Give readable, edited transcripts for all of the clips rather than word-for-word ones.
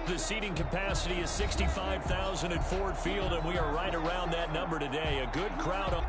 The seating capacity is 65,000 at Ford Field, and we are right around that number today. A good crowd.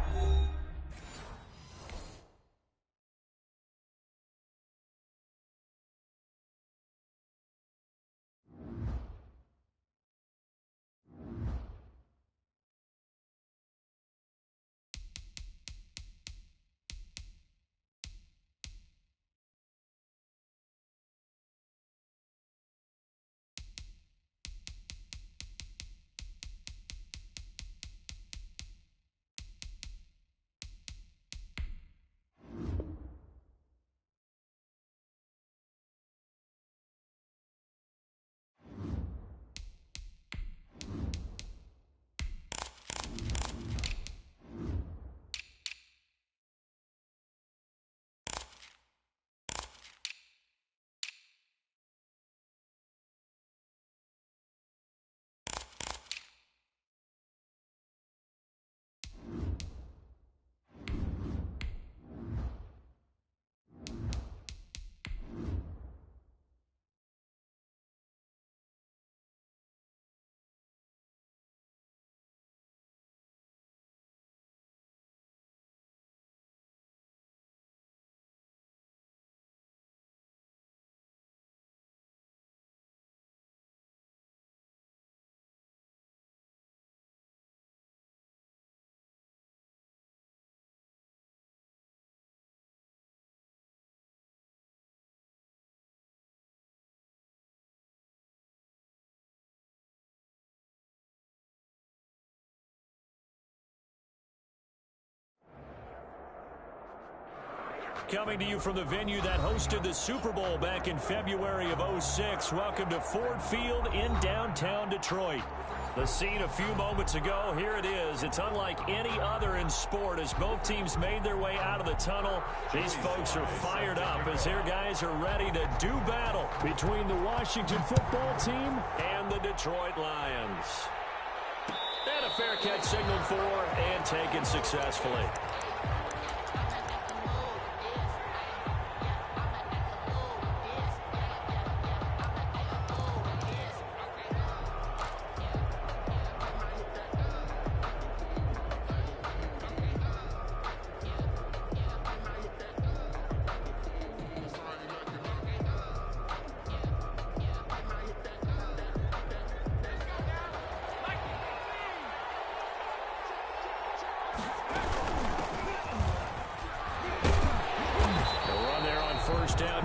Coming to you from the venue that hosted the Super Bowl back in February of '06. Welcome to Ford Field in downtown Detroit. The scene a few moments ago, here it is. It's unlike any other in sport as both teams made their way out of the tunnel. These folks are fired up as their guys are ready to do battle between the Washington football team and the Detroit Lions. And a fair catch signaled for and taken successfully.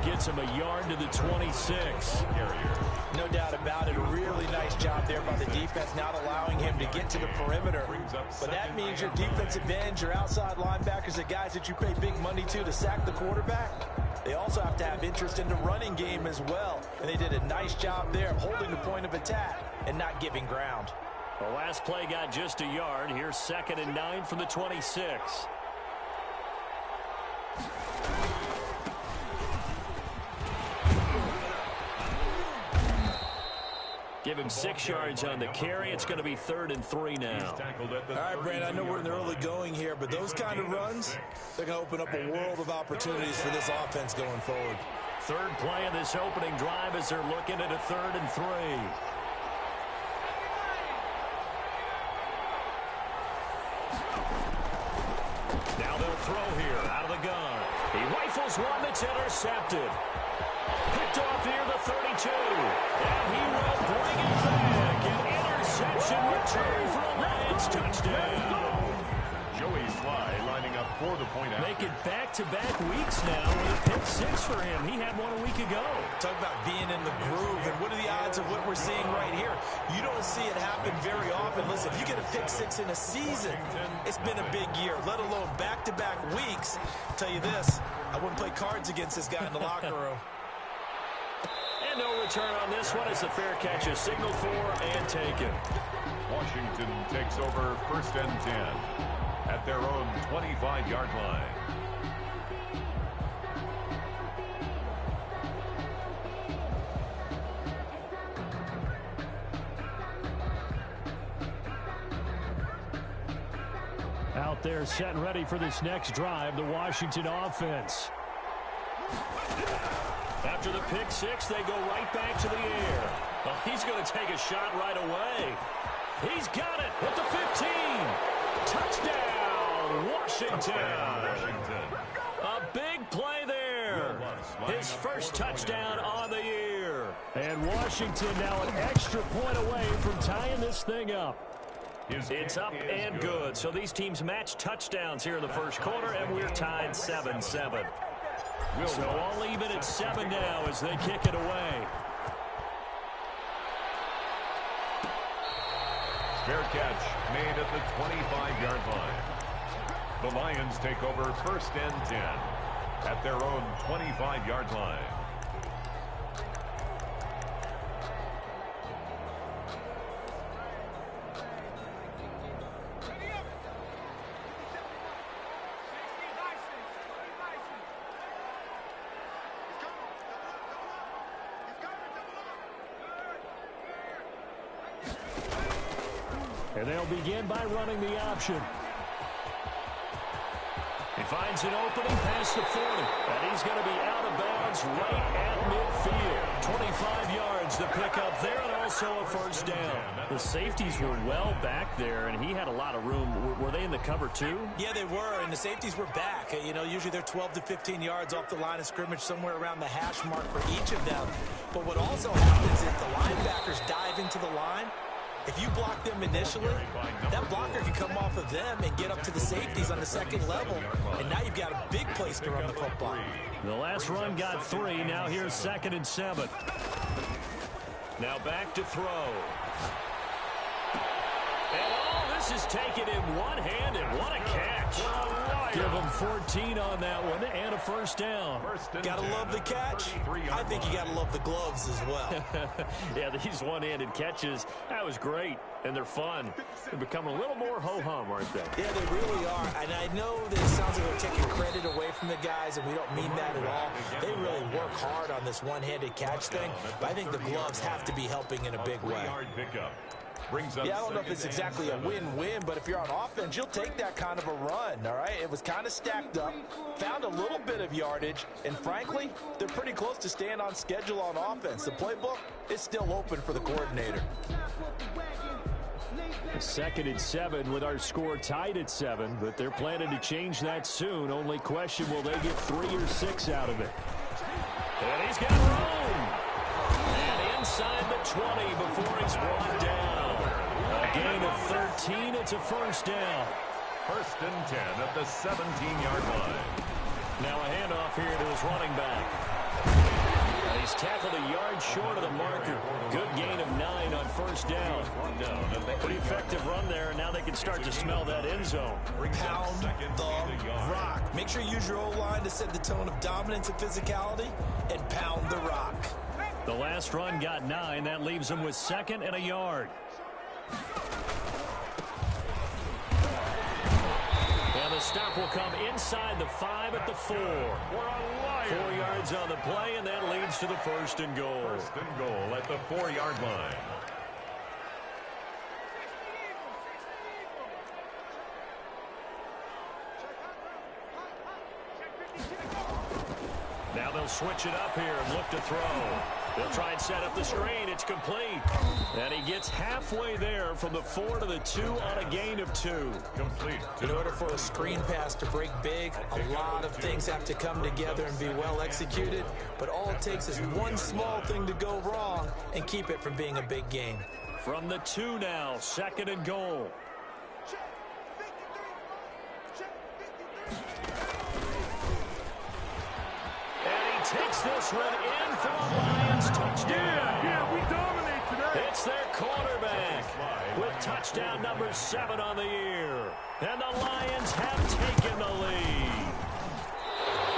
Gets him a yard to the 26. No doubt about it. A really nice job there by the defense, not allowing him to get to the perimeter. But that means your defensive ends, your outside linebackers, the guys that you pay big money to sack the quarterback, they also have to have interest in the running game as well. And they did a nice job there of holding the point of attack and not giving ground. The last play got just a yard. Here's 2nd and 9 from the 26. Give him 6 yards on the carry. It's going to be 3rd and 3 now. All right, Brandon, I know we're in the early going here, but those kind of runs, they're going to open up a world of opportunities for this offense going forward. Third play of this opening drive as they're looking at a 3rd and 3. Now they'll throw here out of the gun. He rifles one that's intercepted. Picked off near the 32. And he will bring it back. An interception return for a Lions touchdown. Joey Sly lining up for the point after. Making back-to-back weeks now with a pick 6 for him. He had one a week ago. Talk about being in the groove. And what are the odds of what we're seeing right here? You don't see it happen very often. Listen, if you get a pick 6 in a season, it's been a big year, let alone back-to-back weeks. I'll tell you this, I wouldn't play cards against this guy in the locker room. And no return on this one as the fair catch is signaled for and taken. Washington takes over 1st and 10 at their own 25-yard line. Out there set and ready for this next drive, the Washington offense. After the pick 6, they go right back to the air. Well, he's going to take a shot right away. He's got it at the 15. Touchdown, Washington. A big play there. His first touchdown on the year. And Washington now an extra point away from tying this thing up. It's up and good. So these teams match touchdowns here in the first quarter, and we're tied 7-7. So all even at 7 now as they kick it away. Fair catch made at the 25-yard line. The Lions take over first and 10 at their own 25-yard line. And they'll begin by running the option. He finds an opening past the 40. And he's going to be out of bounds right at midfield. 25 yards to pick up there, and also a first down. The safeties were well back there, and he had a lot of room. Were they in the cover too? Yeah, they were, and the safeties were back. You know, usually they're 12 to 15 yards off the line of scrimmage, somewhere around the hash mark for each of them. But what also happens is the linebackers dive into the line. If you block them initially, that blocker can come off of them and get up to the safeties on the second level, and now you've got a big place to run the football. The last run got 3. Now here's 2nd and 7. Now back to throw. And all this is taken in one-handed. What a catch. Give him 14 on that one and a first down. Gotta love the catch. I think you gotta love the gloves as well. Yeah, these one-handed catches, that was great, and they're fun. They're becoming a little more ho-hum, aren't they? Yeah, they really are. And I know that it sounds like we're taking credit away from the guys, and we don't mean that at all. They really work hard on this one-handed catch thing, but I think the gloves have to be helping in a big way. Yeah, I don't know if it's exactly a win-win, but if you're on offense, you'll take that kind of a run, all right? It was kind of stacked up, found a little bit of yardage, and frankly, they're pretty close to staying on schedule on offense. The playbook is still open for the coordinator. 2nd and 7 with our score tied at 7, but they're planning to change that soon. Only question, will they get 3 or 6 out of it? And he's got room. And inside the 20 before he's brought down. A gain of 13. It's a first down. First and 10 at the 17-yard line. Now a handoff here to his running back. He's tackled a yard short of the marker. Good gain of 9 on first down. Pretty effective run there, and now they can start to smell that end zone. Pound the rock. Make sure you use your O-line to set the tone of dominance and physicality, and pound the rock. The last run got 9. That leaves them with 2nd and a yard. And the stop will come inside the 5 at the 4. 4 yards on the play, and that leads to the first and goal. First and goal at the 4-yard line. Now they'll switch it up here and look to throw. They'll try and set up the screen. It's complete. And he gets halfway there from the 4 to the 2 on a gain of 2. Complete. In order for a screen pass to break big, a lot of things have to come together and be well executed. But all it takes is one small thing to go wrong and keep it from being a big gain. From the 2 now, 2nd and goal. Takes this one in for a Lions touchdown. Yeah, we dominate today. It's their quarterback with touchdown number 7 on the year. And the Lions have taken the lead.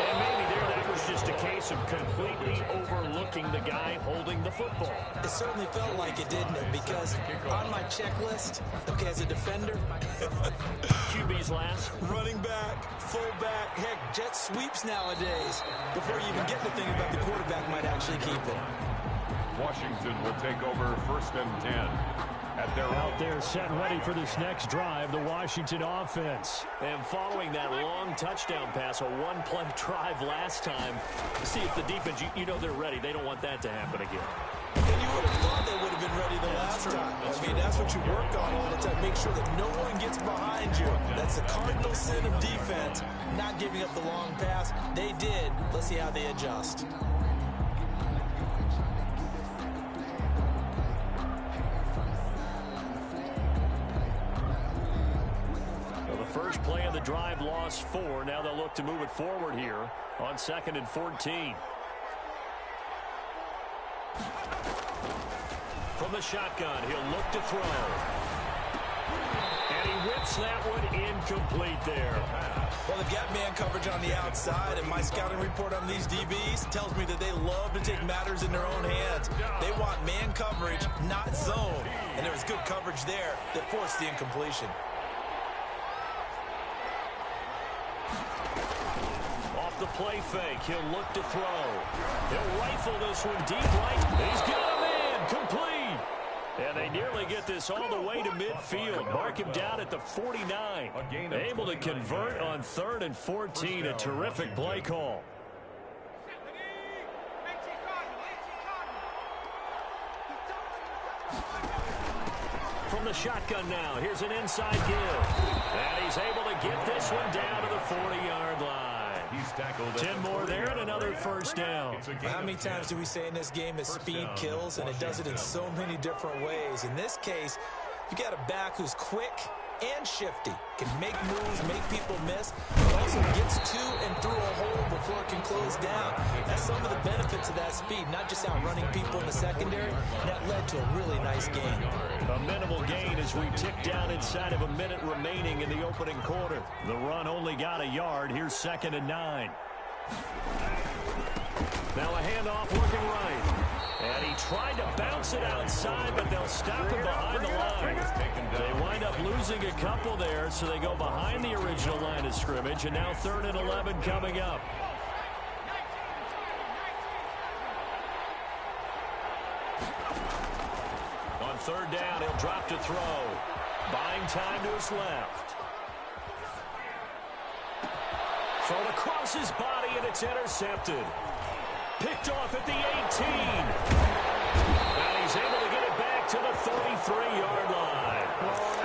And maybe there that was just a case of completely overlooking the guy holding the football. It certainly felt like it, didn't it? Because on my checklist, okay, as a defender, QB's last. running back, fullback, heck, jet sweeps nowadays. Before you even get to think about the quarterback might actually keep it. Washington will take over first and 10 at their Out there set ready for this next drive, the Washington offense. And following that long touchdown pass, a one-play drive last time, see if the defense, you know they're ready. They don't want that to happen again. And you would have thought they would have been ready the last time. I mean, that's what you work on all the time. Make sure that no one gets behind you. That's the cardinal sin of defense, not giving up the long pass. They did. Let's see how they adjust. First play of the drive, lost 4. Now they'll look to move it forward here on 2nd and 14. From the shotgun, he'll look to throw. And he whips that one incomplete there. Well, they've got man coverage on the outside, and my scouting report on these DBs tells me that they love to take matters in their own hands. They want man coverage, not zone. And there was good coverage there that forced the incompletion. The play fake. He'll look to throw. He'll rifle this one deep right. He's got a man complete. And they nearly get this all the way to midfield. Mark him down at the 49. Able to convert on 3rd and 14. A terrific play call. From the shotgun now. Here's an inside give. And he's able to get this one down to the 40-yard line. 10 more there and another first down. How many times do we say in this game that speed kills, and it does it in so many different ways? In this case, you got a back who's quick and shifty, can make moves, make people miss, but also gets to and through a hole before it can close down. That's some of the benefits of that speed, not just outrunning people in the secondary. That led to a really nice gain. A minimal gain as we tick down inside of a minute remaining in the opening quarter. The run only got a yard. Here's 2nd and 9. Now a handoff looking right. And he tried to bounce it outside, but they'll stop him behind the line. They wind up losing a couple there, so they go behind the original line of scrimmage, and now 3rd and 11 coming up. On 3rd down, he'll drop to throw. Buying time to his left. Thrown across his body, and it's intercepted. Picked off at the 18. And he's able to get it back to the 33-yard line.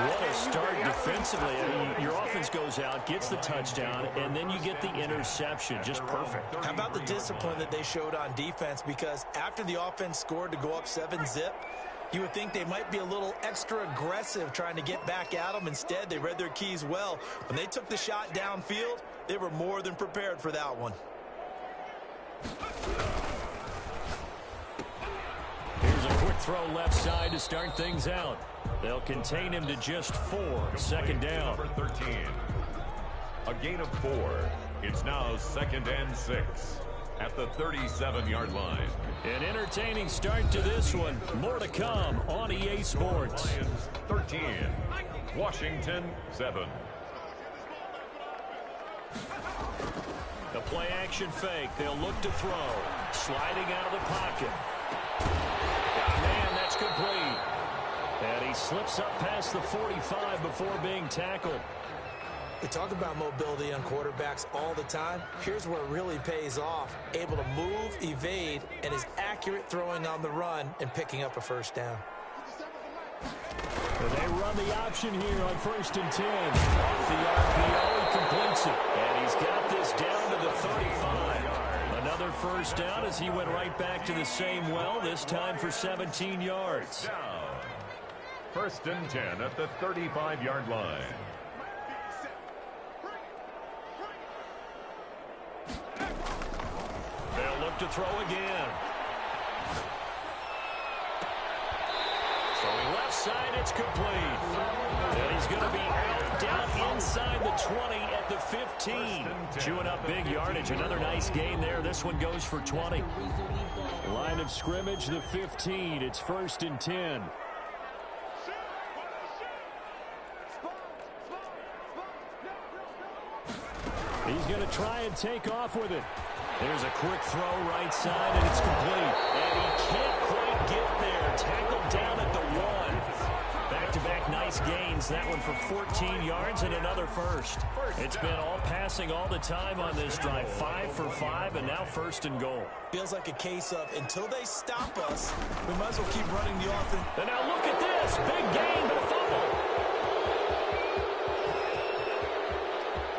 What a start defensively. I mean, your offense goes out, gets the touchdown, and then you get the interception. Just perfect. How about the discipline that they showed on defense? Because after the offense scored to go up 7-zip, you would think they might be a little extra aggressive trying to get back at them. Instead, they read their keys well. When they took the shot downfield, they were more than prepared for that one. Here's a quick throw left side to start things out. They'll contain him to just 4. 2nd down. Number 13. A gain of 4. It's now 2nd and 6 at the 37-yard line. An entertaining start to this one. More to come on EA Sports. Lions 13. Washington 7. The play action fake. They'll look to throw. Sliding out of the pocket. Man, that's complete. And he slips up past the 45 before being tackled. They talk about mobility on quarterbacks all the time. Here's where it really pays off. Able to move, evade, and is accurate throwing on the run and picking up a first down. They run the option here on 1st and 10. Off the RPO, he completes it. And he's got this down to the 35. Another first down as he went right back to the same well, this time for 17 yards. Down. 1st and 10 at the 35-yard line. They'll look to throw again. Throwing left side, it's complete. And he's going to be out down inside the 20 at the 15. Chewing up big yardage. Another nice gain there. This one goes for 20. Line of scrimmage, the 15. It's 1st and 10. He's going to try and take off with it. There's a quick throw right side, and it's complete. And he can't quite get there. Tackled down at the 1. that one for 14 yards and another first. It's been all passing all the time on this drive. 5 for 5, and now first and goal. Feels like a case of until they stop us, we might as well keep running the offense. And now look at this. Big gain, but a fumble.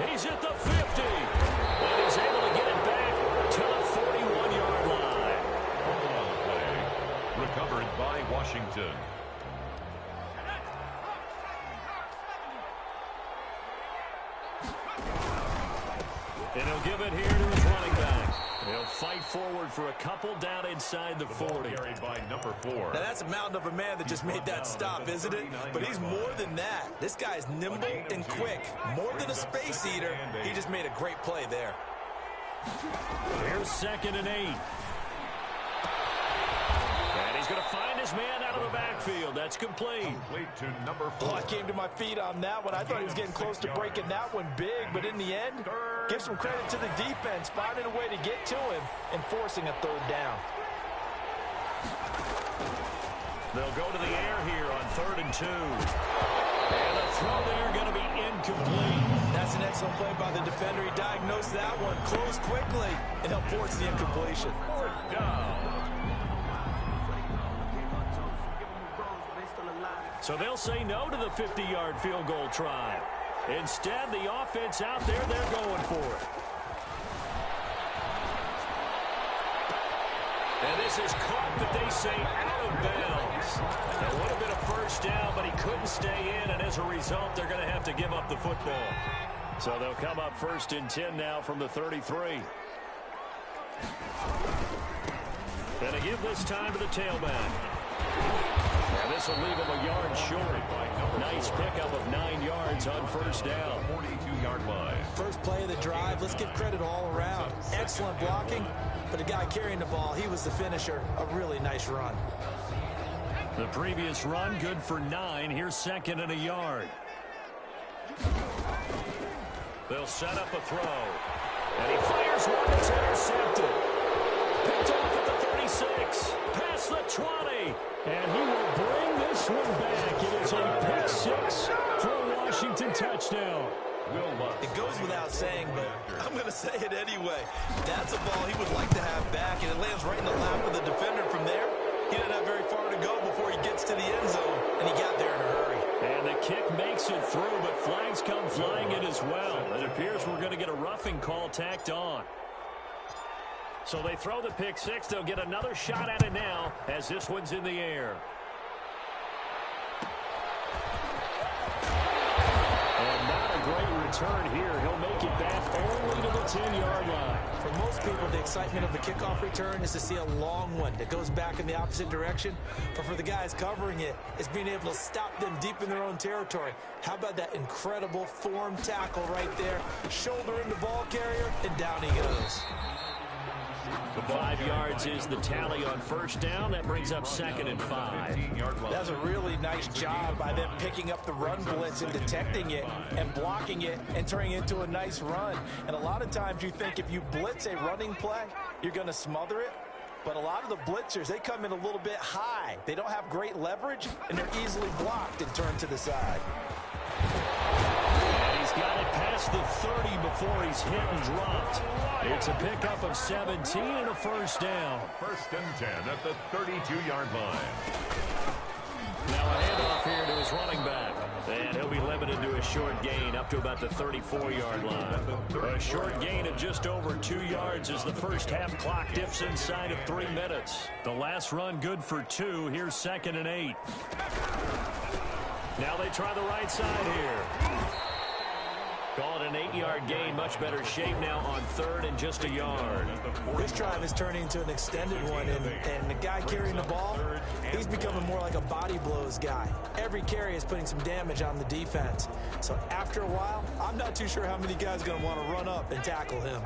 He's at the 50. And he's able to get it back to the 41-yard line. Play recovered by Washington. And he'll give it here to his running back. He'll fight forward for a couple down inside the 40. Carried by number 4. Now that's a mountain of a man that just made that stop, isn't it? But he's more than that. This guy is nimble and quick. More than a space eater. He just made a great play there. Here's 2nd and 8. And he's going to find his man out of the backfield. That's complete. Complete to number 4. Oh, I came to my feet on that one. I thought he was getting close to breaking that one big, but in the end, give some credit to the defense, finding a way to get to him and forcing a 3rd down. They'll go to the air here on 3rd and 2. And the throw there going to be incomplete. That's an excellent play by the defender. He diagnosed that one, closed quickly, and helped force the incompletion. 4th down. So they'll say no to the 50-yard field goal try. Instead, the offense out there, they're going for it. And this is caught, but they say out of bounds. That would have been a first down, but he couldn't stay in, and as a result, they're going to have to give up the football. So they'll come up 1st and 10 now from the 33. And they give this time to the tailback. And this will leave him a yard short. Nice pickup of 9 yards on 1st down. 42-yard line. First play of the drive, let's give credit all around. Excellent blocking, but the guy carrying the ball, he was the finisher. A really nice run. The previous run, good for 9. Here's 2nd and a yard. They'll set up a throw. And he fires one that's intercepted. Picked off at the 36. Past the 20. And he will bring this one back. It is a pick 6 for a Washington touchdown. It goes without saying, but I'm going to say it anyway. That's a ball he would like to have back, and it lands right in the lap of the defender from there. He didn't have very far to go before he gets to the end zone, and he got there in a hurry. And the kick makes it through, but flags come flying in as well. It appears we're going to get a roughing call tacked on. So they throw the pick 6. They'll get another shot at it now as this one's in the air. And not a great return here. He'll make it back only to the 10-yard line. For most people, the excitement of the kickoff return is to see a long one that goes back in the opposite direction. But for the guys covering it, it's being able to stop them deep in their own territory. How about that incredible form tackle right there? Shoulder in the ball carrier, and down he goes. 5 yards is the tally on 1st down. That brings up 2nd and 5. That's a really nice job by them picking up the run blitz and detecting it and blocking it and turning it into a nice run. And a lot of times you think if you blitz a running play, you're going to smother it. But a lot of the blitzers, they come in a little bit high. They don't have great leverage, and they're easily blocked and turned to the side. He's got it past the 30 before he's hit and dropped. It's a pickup of 17 and a 1st down. 1st and 10 at the 32-yard line. Now a handoff here to his running back. And he'll be limited to a short gain up to about the 34-yard line. A short gain of just over 2 yards as the first half clock dips inside of 3 minutes. The last run good for 2. Here's 2nd and 8. Now they try the right side here. Call it an 8-yard gain. Much better shape now on 3rd and just a yard. This drive is turning into an extended one, and the guy carrying the ball, he's becoming more like a body blows guy. Every carry is putting some damage on the defense. So after a while, I'm not too sure how many guys are going to want to run up and tackle him.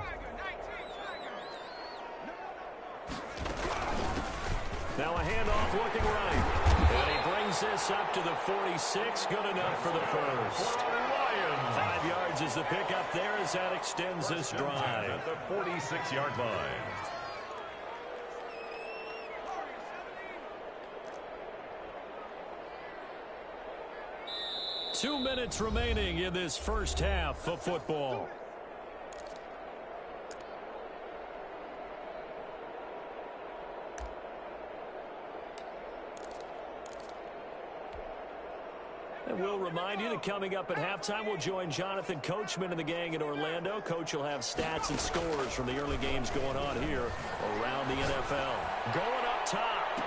Now a handoff looking right. And he brings this up to the 46. Good enough for the first. 5 yards is the pickup there as that extends this drive. At the 46-yard line. 2 minutes remaining in this first half of football. And we'll remind you that coming up at halftime, we'll join Jonathan Coachman and the gang in Orlando. Coach will have stats and scores from the early games going on here around the NFL. Going up top.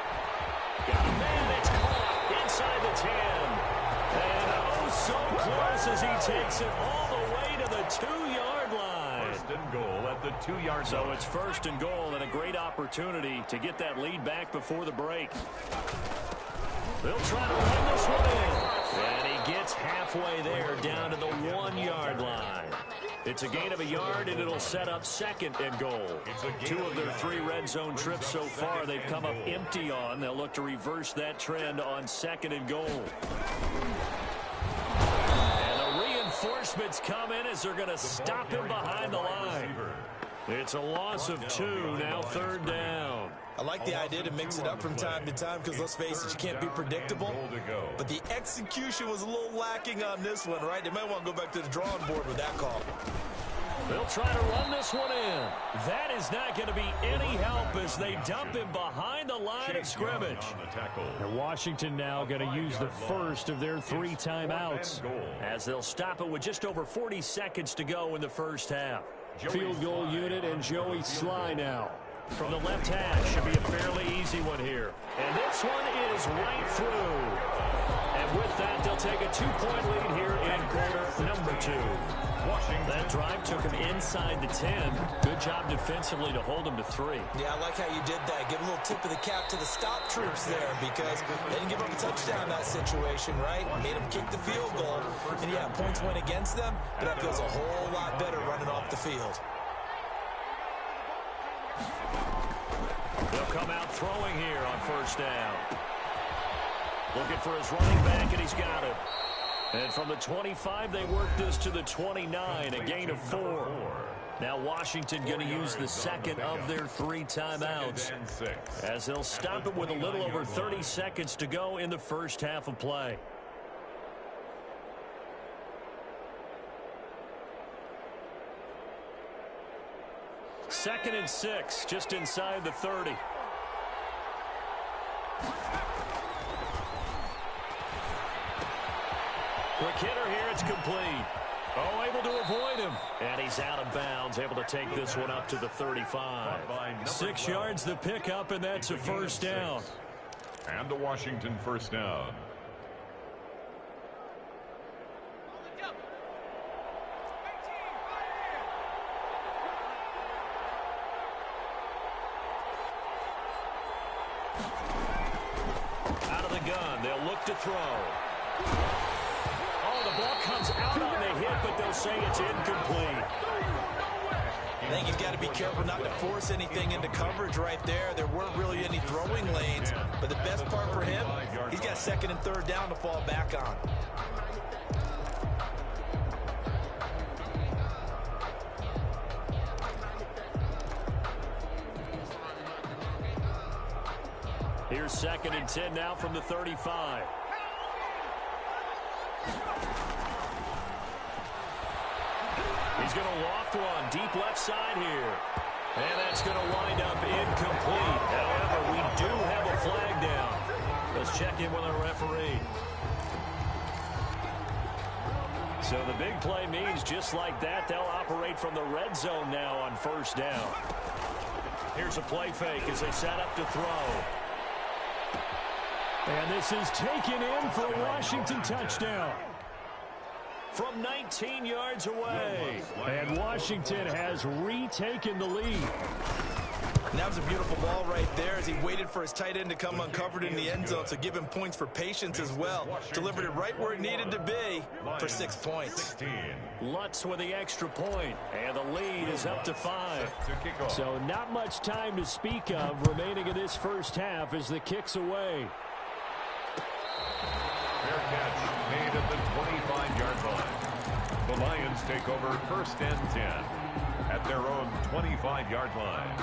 Got a man, it's caught inside the 10. And oh, so close as he takes it all the way to the 2-yard line. First and goal at the 2-yard line. So it's first and goal and a great opportunity to get that lead back before the break. They'll try to run this one in. And he gets halfway there down to the 1-yard line. It's a gain of a yard, and it'll set up second and goal. 2 of their 3 red zone trips so far they've come up empty on. They'll look to reverse that trend on second and goal. And the reinforcements come in as they're going to stop him behind the line. It's a loss of 2, now third down. I like the idea to mix it up from time to time because, let's face it, you can't be predictable. But the execution was a little lacking on this one, right? They might want to go back to the drawing board with that call. They'll try to run this one in. That is not going to be any help as they dump him behind the line of scrimmage. And Washington now going to use the first of their 3 timeouts as they'll stop it with just over 40 seconds to go in the first half. Field goal unit and Joey Sly now. From the left hash, should be a fairly easy one here. And this one is right through. And with that, they'll take a 2-point lead here in quarter number 2. That drive took him inside the 10. Good job defensively to hold him to 3. Yeah, I like how you did that. Give a little tip of the cap to the stop troops there because they didn't give up a touchdown in that situation, right? Made them kick the field goal. And yeah, points went against them, but that feels a whole lot better running off the field. They'll come out throwing here on first down. Looking for his running back, and he's got it. And from the 25, they work this to the 29, a gain of 4. Now Washington going to use the second of their 3 timeouts as they'll stop it with a little over 30 seconds to go in the first half of play. Second and 6, just inside the 30. Quick hitter here, it's complete. Oh, able to avoid him. And he's out of bounds, able to take this one up to the 35. 6 yards the pickup, and that's a first down. And the Washington first down. Out of the gun, they'll look to throw. Oh, the ball comes out on the hit, but they'll say it's incomplete. I think he's got to be careful not to force anything into coverage right there. There weren't really any throwing lanes, but the best part for him, he's got second and third down to fall back on. Here's second and 10 now from the 35. He's going to loft one deep left side here. And that's going to wind up incomplete. However, we do have a flag down. Let's check in with our referee. So the big play means just like that, they'll operate from the red zone now on first down. Here's a play fake as they set up to throw. And this is taken in for a Washington touchdown. From 19 yards away. And Washington has retaken the lead. And that was a beautiful ball right there as he waited for his tight end to come uncovered in the end zone, so give him points for patience as well. Delivered it right where it needed to be for 6 points. Lutz with the extra point, and the lead is up to 5. So not much time to speak of remaining in this first half as the kick's away. Fair catch made at the 25-yard line. The Lions take over first and 10 at their own 25-yard line.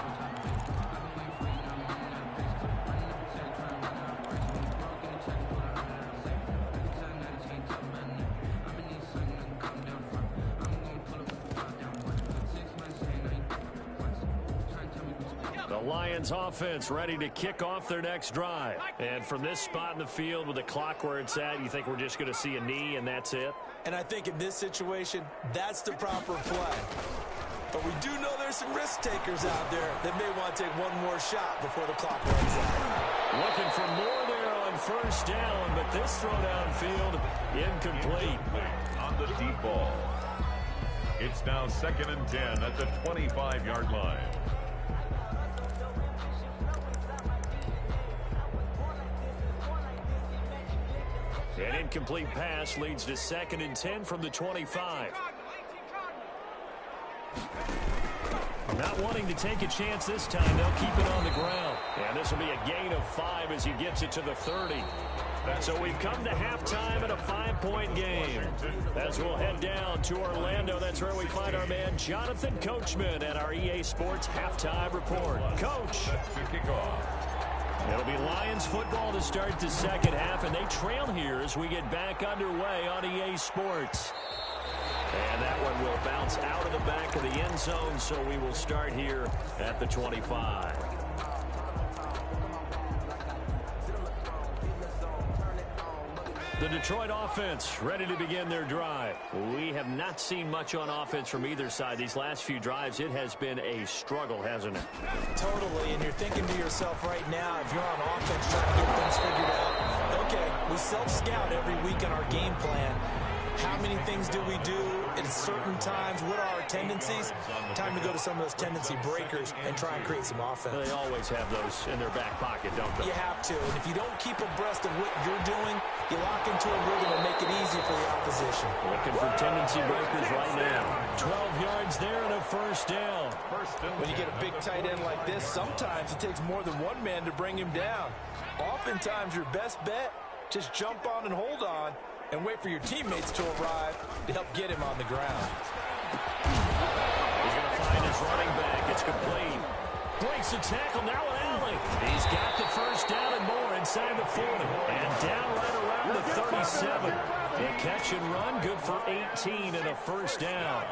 Lions offense ready to kick off their next drive. And from this spot in the field with the clock where it's at, you think we're just going to see a knee and that's it? And I think in this situation, that's the proper play. But we do know there's some risk takers out there that may want to take one more shot before the clock runs out. Looking for more there on first down, but this throw downfield incomplete. On the deep ball. It's now 2nd and 10 at the 25-yard line. An incomplete pass leads to 2nd and 10 from the 25. Not wanting to take a chance this time, they'll keep it on the ground. And this will be a gain of 5 as he gets it to the 30. So we've come to halftime in a 5-point game. As we'll head down to Orlando, that's where we find our man Jonathan Coachman at our EA Sports Halftime Report. Coach. It'll be Lions football to start the second half, and they trail here as we get back underway on EA Sports. And that one will bounce out of the back of the end zone, so we will start here at the 25. The Detroit offense ready to begin their drive. We have not seen much on offense from either side. These last few drives, it has been a struggle, hasn't it? Totally, and you're thinking to yourself right now, if you're on offense trying to get things figured out, okay, we self-scout every week in our game plan. How many things do we do at certain times? What are our tendencies? Time to go to some of those tendency breakers and try and create some offense. They always have those in their back pocket, don't they? You have to. And if you don't keep abreast of what you're doing, you lock into a rhythm and make it easy for the opposition. Looking for tendency breakers right now. 12 yards there and a first down. When you get a big tight end like this, sometimes it takes more than one man to bring him down. Oftentimes, your best bet, just jump on and hold on and wait for your teammates to arrive to help get him on the ground. He's going to find his running back. It's complete. Breaks the tackle. Now an alley. He's got the first down and more inside the 40. And down right around the 37. A catch and run. Good for 18 and a first down.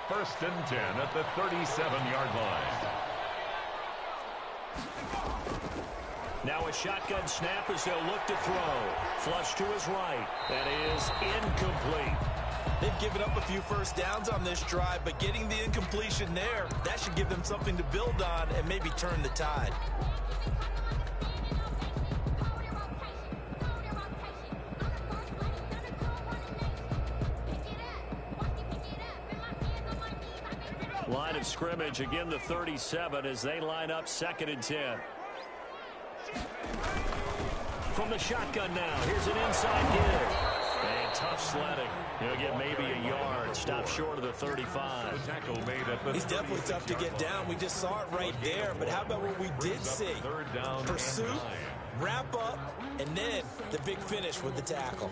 1st and 10 at the 37-yard line. Now a shotgun snap as they'll look to throw. Flush to his right. That is incomplete. They've given up a few first downs on this drive, but getting the incompletion there, that should give them something to build on and maybe turn the tide. Line of scrimmage, again the 37 as they line up 2nd and 10. From the shotgun now, here's an inside give. And tough sledding. He'll get maybe a yard. Stop short of the 35. He's definitely tough to get down. We just saw it right there. But how about what we did see? Pursuit, wrap up, and then the big finish with the tackle.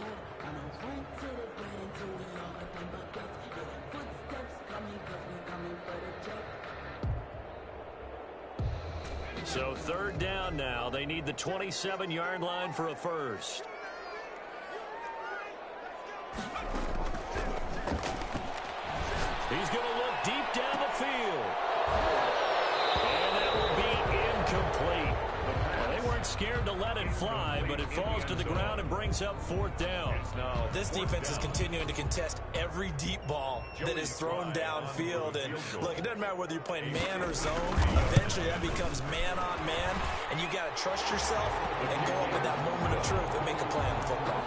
So 3rd down now. They need the 27-yard line for a first. He's going to look deep down the field. And that will be incomplete. Well, they weren't scared to let it fly, but it falls to the ground and brings up 4th down. This defense is continuing to contest every deep ball that is thrown downfield. And look, it doesn't matter whether you're playing man or zone. Eventually that becomes man on man, and you got to trust yourself and go up at that moment of truth and make a play on football.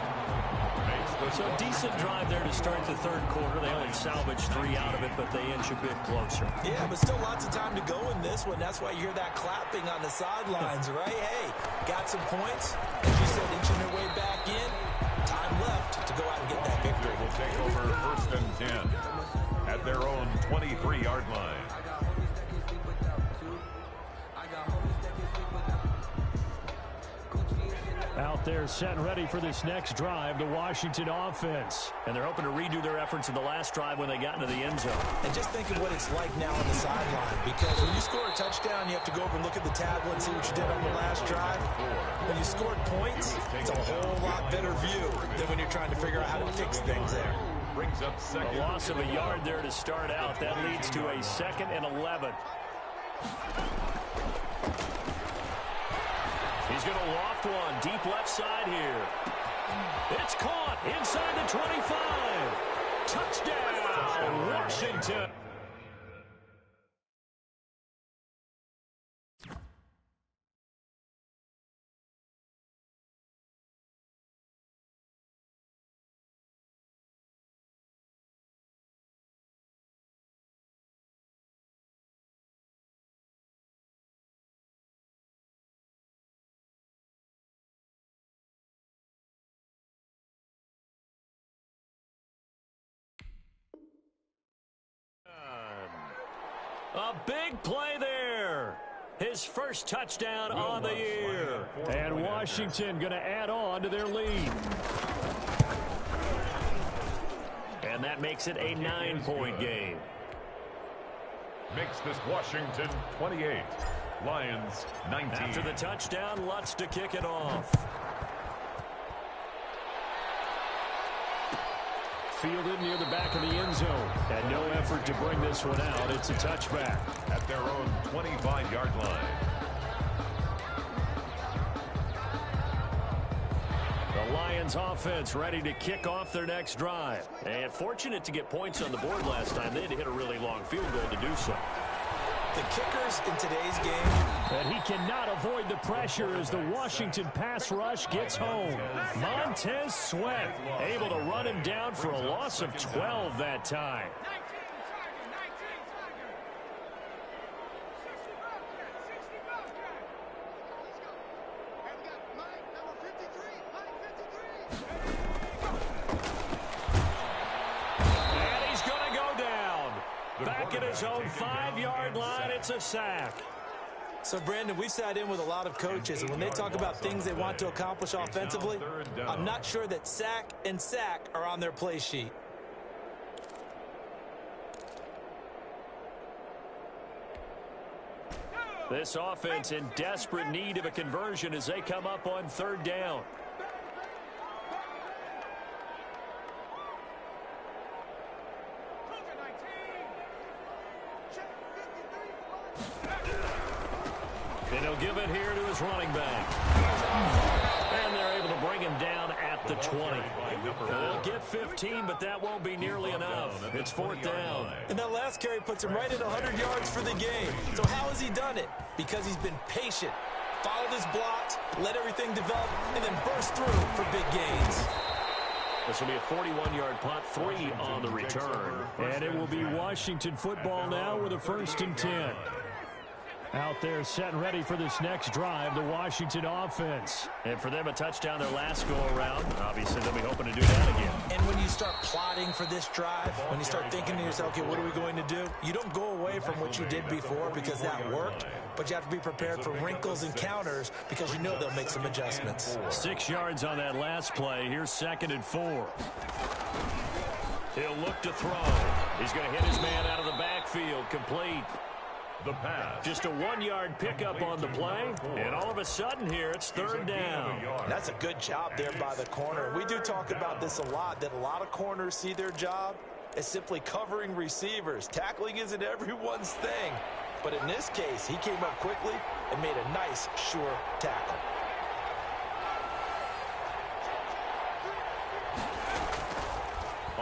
So decent drive there to start the 3rd quarter. They only salvaged 3 out of it, but they inch a bit closer. Yeah, but still lots of time to go in this one. That's why you hear that clapping on the sidelines, right? Hey, got some points. As you said, inching their way back in. Time left to go out and get that victory. Will take over 1st and 10 at their own 23-yard line. Out there set and ready for this next drive, the Washington offense. And they're hoping to redo their efforts in the last drive when they got into the end zone. And just think of what it's like now on the sideline, because when you score a touchdown, you have to go over and look at the tablet and see what you did on the last drive. When you scored points, it's a whole lot better view than when you're trying to figure out how to fix things there. Brings up a loss of a yard there to start out. That leads to a 2nd and 11. He's going to loft one deep left side here. It's caught inside the 25. Touchdown, Washington. A big play there. His first touchdown on the year. And Washington going to add on to their lead. And that makes it a 9-point game. Makes this Washington 28. Lions 19. After the touchdown, Lutz to kick it off. Fielded near the back of the end zone. And no effort to bring this one out. It's a touchback. At their own 25-yard line. The Lions offense ready to kick off their next drive. And fortunate to get points on the board last time. They had to hit a really long field goal to do so. The kickers in today's game. And he cannot avoid the pressure as the Washington pass rush gets home. Montez Sweat able to run him down for a loss of 12 that time. Back at his own 5-yard line, it's a sack. So, Brandon, we've sat in with a lot of coaches, and when they talk about things they want to accomplish offensively, I'm not sure that sack and sack are on their play sheet. This offense in desperate need of a conversion as they come up on 3rd down. And he'll give it here to his running back. And they're able to bring him down at the 20. They'll get 15, but that won't be nearly enough. It's 4th down. And that last carry puts him right at 100 yards for the game. So how has he done it? Because he's been patient, followed his blocks, let everything develop, and then burst through for big gains. This will be a 41-yard punt, 3 on the return. And it will be Washington football now with a 1st and 10. Out there set and ready for this next drive, the Washington offense. And for them, a touchdown their last go-around. Obviously, they'll be hoping to do that again. And when you start plotting for this drive, when you start thinking to yourself, okay, what are we going to do? You don't go away from what you did before because that worked, but you have to be prepared for wrinkles and counters because you know they'll make some adjustments. 6 yards on that last play. Here's 2nd and 4. He'll look to throw. He's going to hit his man out of the backfield, complete. The pass. Just a 1-yard pickup on the play, and all of a sudden here, it's 3rd down. That's a good job there by the corner. We do talk about this a lot, that a lot of corners see their job as simply covering receivers. Tackling isn't everyone's thing. But in this case, he came up quickly and made a nice, sure tackle.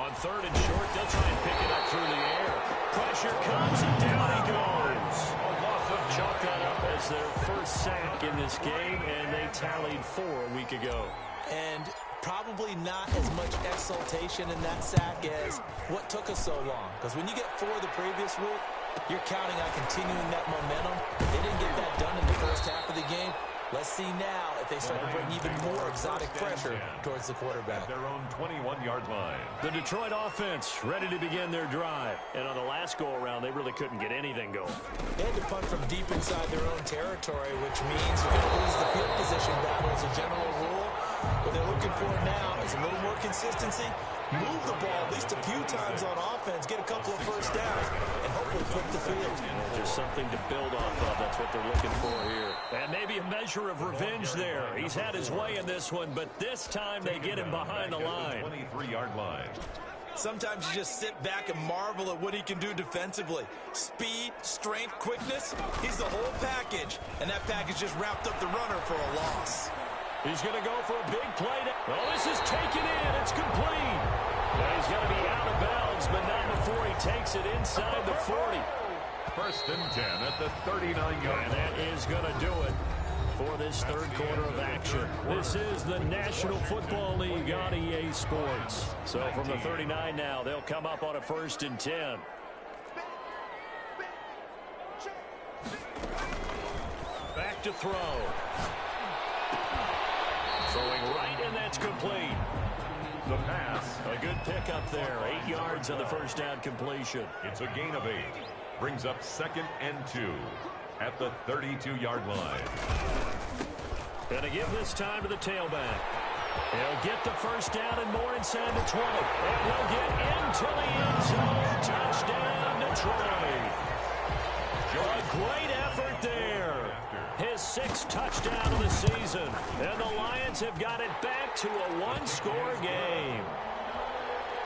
On 3rd and short, they'll try and pick it up through the air. Pressure comes, and down he goes. Chalk that up as their first sack in this game, and they tallied 4 a week ago. And probably not as much exultation in that sack as what took us so long. Because when you get 4 the previous week, you're counting on continuing that momentum. They didn't get that done in the first half of the game. Let's see now if they start to bring even more exotic pressure towards the quarterback. At their own 21-yard line. The Detroit offense ready to begin their drive. And on the last go-around, they really couldn't get anything going. They had to punt from deep inside their own territory, which means you're going to lose the field position battle as a general rule. What they're looking for now is a little more consistency, move the ball at least a few times on offense, get a couple of first downs, and hopefully flip the field. There's something to build off of. That's what they're looking for here. And maybe a measure of revenge there. He's had his way in this one, but this time they get him behind the line. 23-yard line. Sometimes you just sit back and marvel at what he can do defensively. Speed, strength, quickness, he's the whole package. And that package just wrapped up the runner for a loss. He's going to go for a big play. Oh, this is taken in. It's complete. Well, he's going to be out of bounds, but not before he takes it inside the 40. First and 10 at the 39-yard. And that is going to do it for this third quarter of action. This is the National Football League on EA Sports. So from the 39 now, they'll come up on a first and 10. Back to throw. Throwing right, and that's complete. The pass. A good pickup there. 8 yards on the first down completion. It's a gain of 8. Brings up 2nd and 2 at the 32-yard line. Gonna give this time to the tailback. He'll get the first down and more inside the 20. And he'll get into the end zone. Touchdown, Detroit. A great effort there. His 6th touchdown of the season. And the Lions have got it back to a one-score game.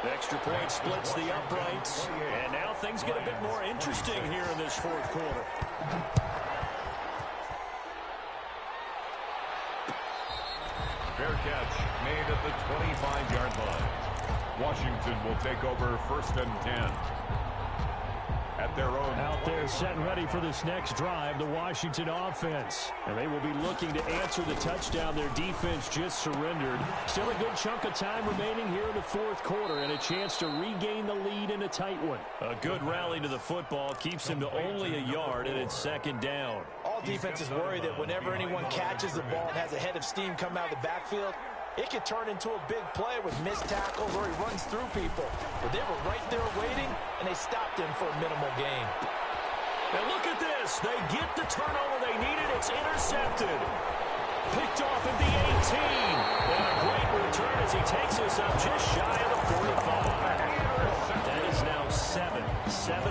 The extra point splits the uprights. And now things get a bit more interesting here in this fourth quarter. Fair catch made at the 25-yard line. Washington will take over first and 10. At their own. Out there set ready for this next drive, the Washington offense. And they will be looking to answer the touchdown their defense just surrendered. Still a good chunk of time remaining here in the fourth quarter and a chance to regain the lead in a tight one. A good rally to the football keeps him to only a yard, and it's second down. All defenses worry that whenever anyone catches the ball and has a head of steam come out of the backfield, it can turn into a big play with missed tackles or he runs through people. But they were right there waiting, and they stopped him for a minimal gain. And look at this. They get the turnover they needed. It's intercepted. Picked off at the 18. And a great return as he takes us up just shy of the 45. That is now 7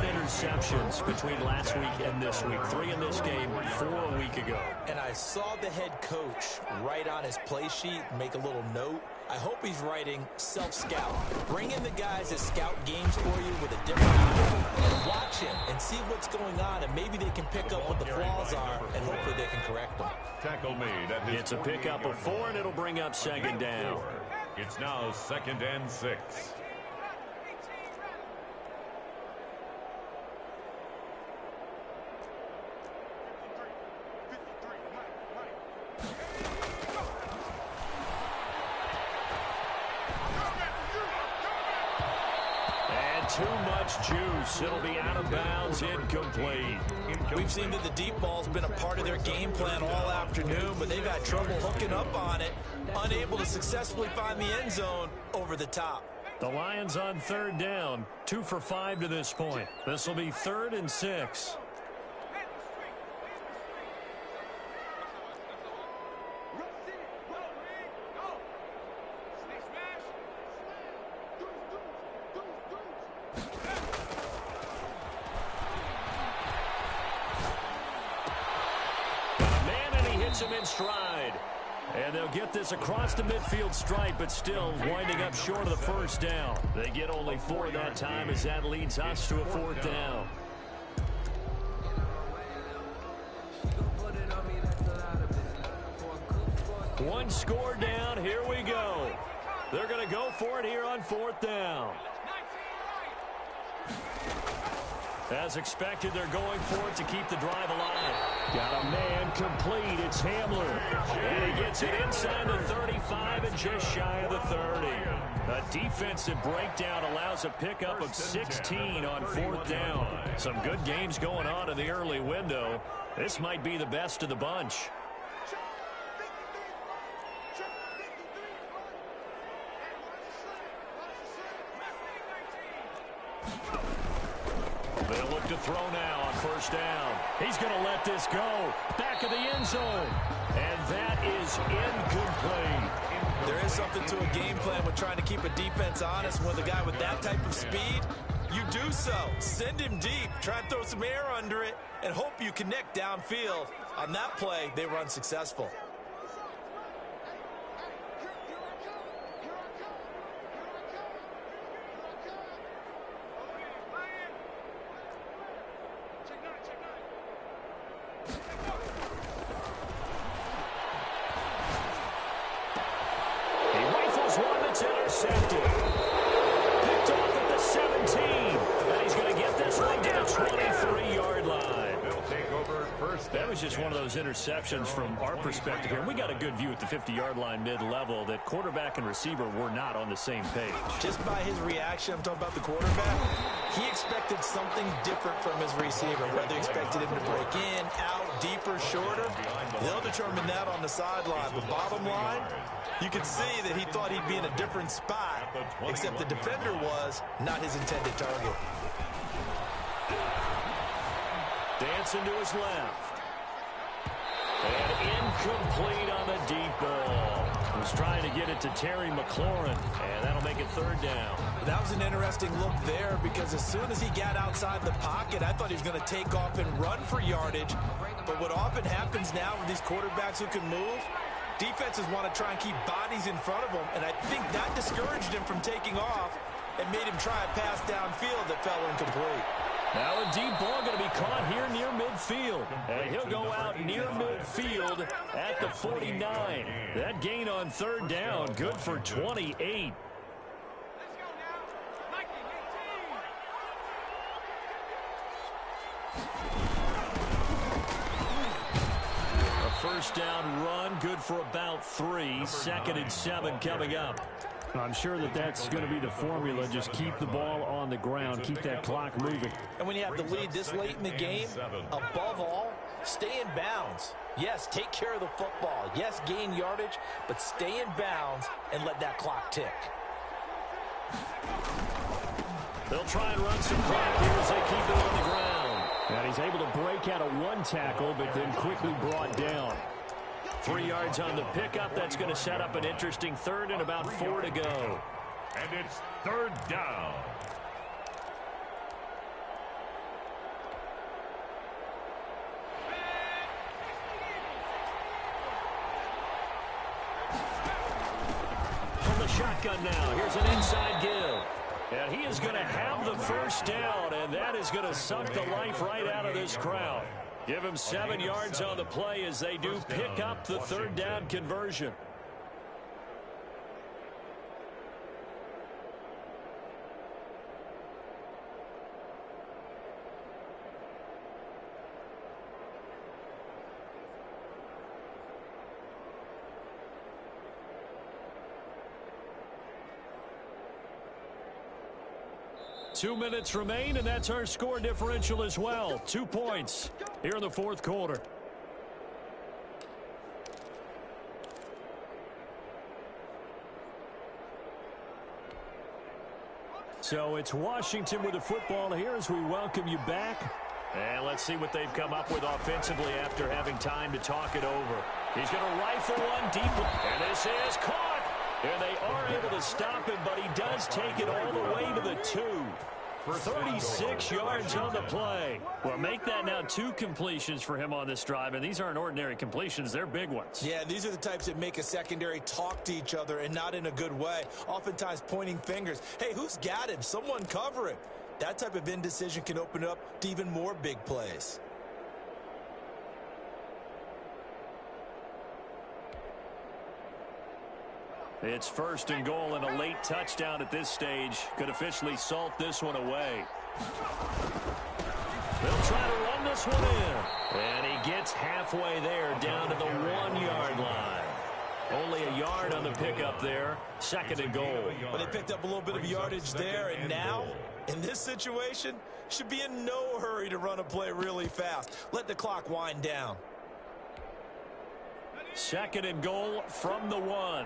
interceptions between last week and this week. 3 in this game, 4 a week ago. And I saw the head coach write on his play sheet, make a little note. I hope he's writing self-scout. Bring in the guys that scout games for you with a different eye and watch him and see what's going on, and maybe they can pick up what the flaws are, and hopefully they can correct them. Tackle made at his. It's a pickup of 4, and it'll bring up second down. It's now 2nd and 6. Too much juice. It'll be out of bounds, incomplete. We've seen that the deep ball's been a part of their game plan all afternoon, but they've had trouble hooking up on it, unable to successfully find the end zone over the top. The Lions on third down, 2 for 5 to this point. This will be 3rd and 6. Him in stride. And they'll get this across the midfield stripe, but still winding up short of the first down. They get only 4 that time as that leads us to a 4th down. One score down. Here we go. They're going to go for it here on 4th down. As expected, they're going for it to keep the drive alive. Got a man complete. It's Hamler. And he gets it inside the 35 and just shy of the 30. A defensive breakdown allows a pickup of 16 on 4th down. Some good games going on in the early window. This might be the best of the bunch. They'll look to throw now on 1st down. He's going to let this go. Back of the end zone. And that is incomplete. There is something to a game plan with trying to keep a defense honest. With a guy with that type of speed, you do so. Send him deep. Try and throw some air under it and hope you connect downfield. On that play, they were unsuccessful. just one of those interceptions from our perspective here. We got a good view at the 50-yard line mid-level that quarterback and receiver were not on the same page. Just by his reaction, I'm talking about the quarterback, he expected something different from his receiver, whether he expected him to break in, out, deeper, shorter. They'll determine that on the sideline. But bottom line, you could see that he thought he'd be in a different spot, except the defender was not his intended target. Dancing to his left. And incomplete on the deep ball. He was trying to get it to Terry McLaurin, and that'll make it third down. That was an interesting look there because as soon as he got outside the pocket, I thought he was going to take off and run for yardage. But what often happens now with these quarterbacks who can move, defenses want to try and keep bodies in front of them, and I think that discouraged him from taking off and made him try a pass downfield that fell incomplete. Now a deep ball going to be caught here near midfield. And he'll go out near midfield at the 49. That gain on third down, good for 28. A first down run, good for about 3. 2nd and 7 coming up. I'm sure that that's going to be the formula. Just keep the ball on the ground. Keep that clock moving. And when you have the lead this late in the game, above all, stay in bounds. Yes, take care of the football. Yes, gain yardage, but stay in bounds and let that clock tick. They'll try and run some clock here as they keep it on the ground. And he's able to break out of one tackle, but then quickly brought down. 3 yards on the pickup. That's going to set up an interesting third and about 4 to go. And it's third down. From the shotgun now, here's an inside give. And he is going to have the first down, and that is going to suck the life right out of this crowd. Give him 7 yards on the play as they do pick up the third down conversion. Two minutes remain, and that's our score differential as well. 2 points here in the fourth quarter. So it's Washington with the football here as we welcome you back. And let's see what they've come up with offensively after having time to talk it over. He's going to rifle one deep, and this is caught. And they are able to stop him, but he does take it all the way to the 2. For 36 yards on the play. Well, make that now 2 completions for him on this drive, and these aren't ordinary completions. They're big ones. Yeah, these are the types that make a secondary talk to each other and not in a good way. Oftentimes pointing fingers. Hey, who's got him? Someone cover him. That type of indecision can open it up to even more big plays. It's 1st and goal, and a late touchdown at this stage could officially salt this one away. They'll try to run this one in. And he gets halfway there, down to the 1-yard line. Only a yard on the pickup there. 2nd and goal. But they picked up a little bit of yardage there, and now, in this situation, should be in no hurry to run a play really fast. Let the clock wind down. 2nd and goal from the 1.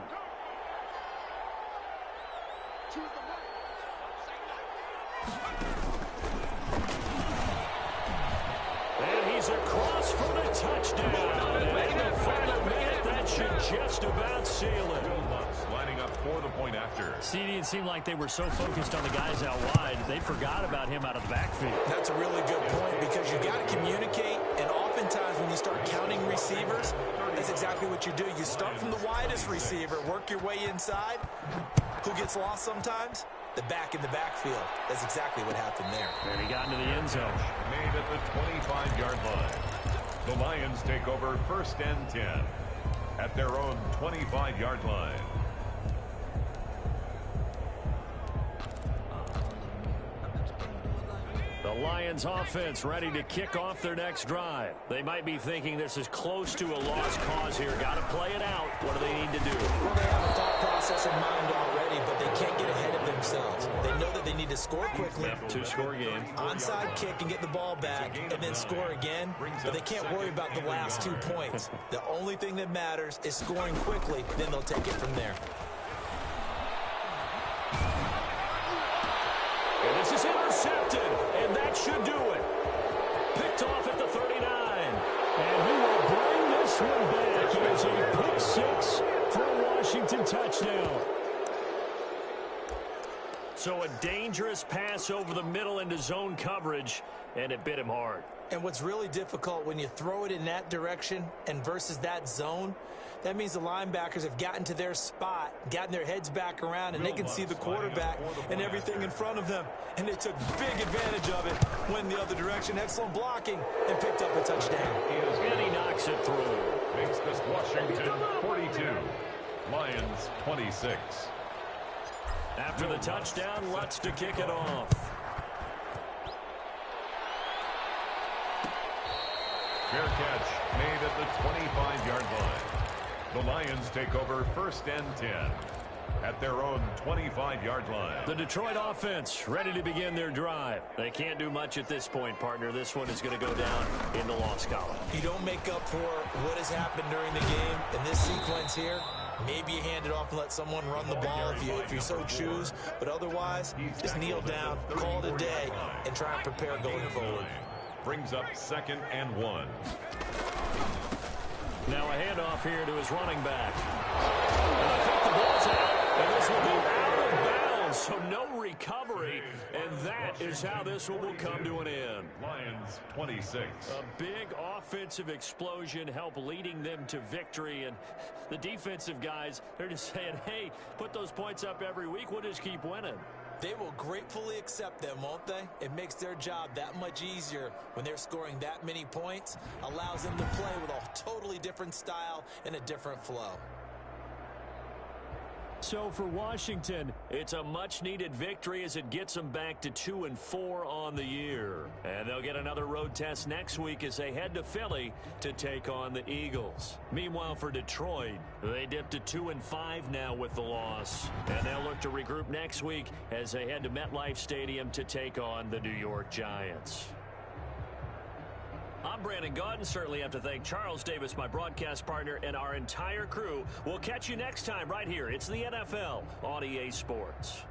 And he's across for the touchdown. And in the final minute, that should just about seal it. Lining up for the point after. CD, it seemed like they were so focused on the guys out wide, they forgot about him out of the backfield. That's a really good point because you got to communicate, and oftentimes when you start counting receivers, that's exactly what you do. You start from the widest receiver, work your way inside. Who gets lost sometimes? The back in the backfield. That's exactly what happened there. And he got into the end zone. Made at the 25-yard line. The Lions take over 1st and 10 at their own 25-yard line. The Lions offense ready to kick off their next drive. They might be thinking this is close to a lost cause here. Got to play it out. What do they need to do? Well, they have a thought process in mind already, but they can't get ahead of themselves. They know that they need to score quickly. Two-score game. Onside kick and get the ball back and then score again, but they can't worry about the last 2 points. The only thing that matters is scoring quickly, then they'll take it from there. And this is intercepted, and that should do it. Picked off at the 39. And he will bring this one back. It's a pick six for a Washington touchdown. So a dangerous pass over the middle into zone coverage, and it bit him hard. And what's really difficult when you throw it in that direction and versus that zone, that means the linebackers have gotten to their spot, gotten their heads back around, and they can see the quarterback and everything in front of them. And they took big advantage of it, went the other direction, excellent blocking, and picked up a touchdown. And he knocks it through. Makes this Washington 42, Lions 26. After the touchdown, Lutz to kick it off. Fair catch made at the 25-yard line. The Lions take over 1st and 10 at their own 25-yard line. The Detroit offense ready to begin their drive. They can't do much at this point, partner. This one is going to go down in the loss column. You don't make up for what has happened during the game in this sequence here. Maybe you hand it off and let someone run the ball if you so choose. But otherwise, just kneel down, call it a day, and try and prepare going forward. Brings up 2nd and 1. Now a handoff here to his running back. And I think the ball's out, and this will be out of bounds, so no recovery, and that is how this one will come to an end. Lions 26. A big offensive explosion helped leading them to victory, and the defensive guys, they're just saying, hey, put those points up every week, we'll just keep winning. They will gratefully accept them, won't they? It makes their job that much easier when they're scoring that many points, allows them to play with a totally different style and a different flow. So for Washington, it's a much-needed victory as it gets them back to 2-4 on the year. And they'll get another road test next week as they head to Philly to take on the Eagles. Meanwhile, for Detroit, they dipped to 2-5 now with the loss. And they'll look to regroup next week as they head to MetLife Stadium to take on the New York Giants. I'm Brandon Gaudin. Certainly have to thank Charles Davis, my broadcast partner, and our entire crew. We'll catch you next time right here. It's the NFL on EA Sports.